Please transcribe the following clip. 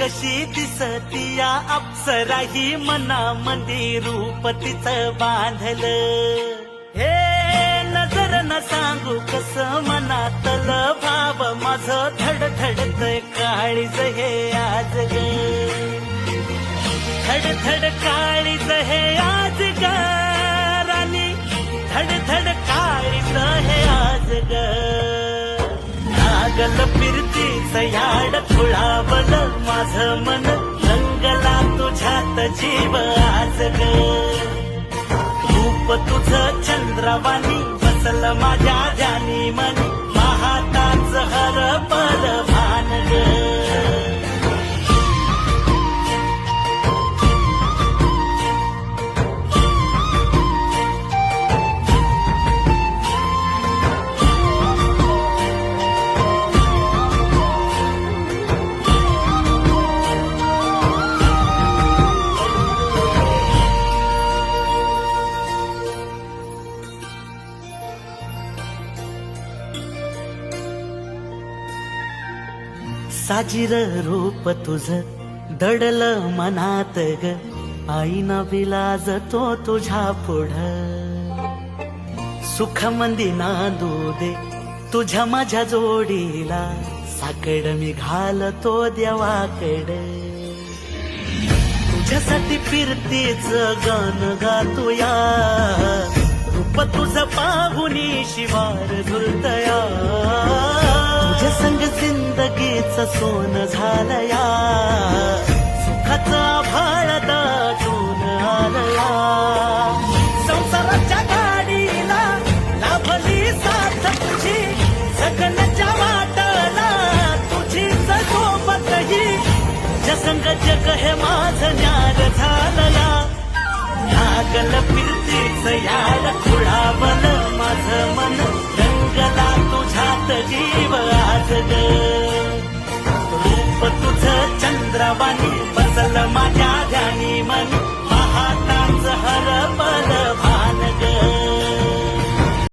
कशी दिसतीया अप्सरा ही मनामध्ये रूप तिचं बांधलं. हे नजर न सांगू कस मनातल भाव माझं धडधडतय काळीज हे आज ग. धडधड काळीज हे आज ग राणी, धडधड काळीज हे आज ग. नागल फिरतीच याड खुळावलं माझं मन, रंगला तुझ्यात जीव आज ग. रूप तुझं चंद्रवाणी बसल माझ्या ध्यानी मनी, महाताच हरपल भान ग. साजीर रूप तुझ दडल मनात ग, आईना विलाज तो तुझ्या पुढं. सुख मंदी नांदू दे तुझ्या माझ्या जोडीला, साकड मी घालतो देवाकड. तुझ्यासाठी फिरतीच गाणं गातोया, रूप तुझ पाहुनी शिवार झुलतया. तुझ्या संग जिंदगीच सोन झालया, सुखाचा भाळ दाटून आलया. संसाराच्या गाडीला लाभली साथ तुझी, जगण्याच्या वाटला तुझीच सोबतही. तुझ्या संग जग हे माझं न्यार झालया. लागल फिरतीच याड खुळावलं माझं मन, रंगला तुझ्यात जीव आज ग. रूप तुझं चंद्रवाणी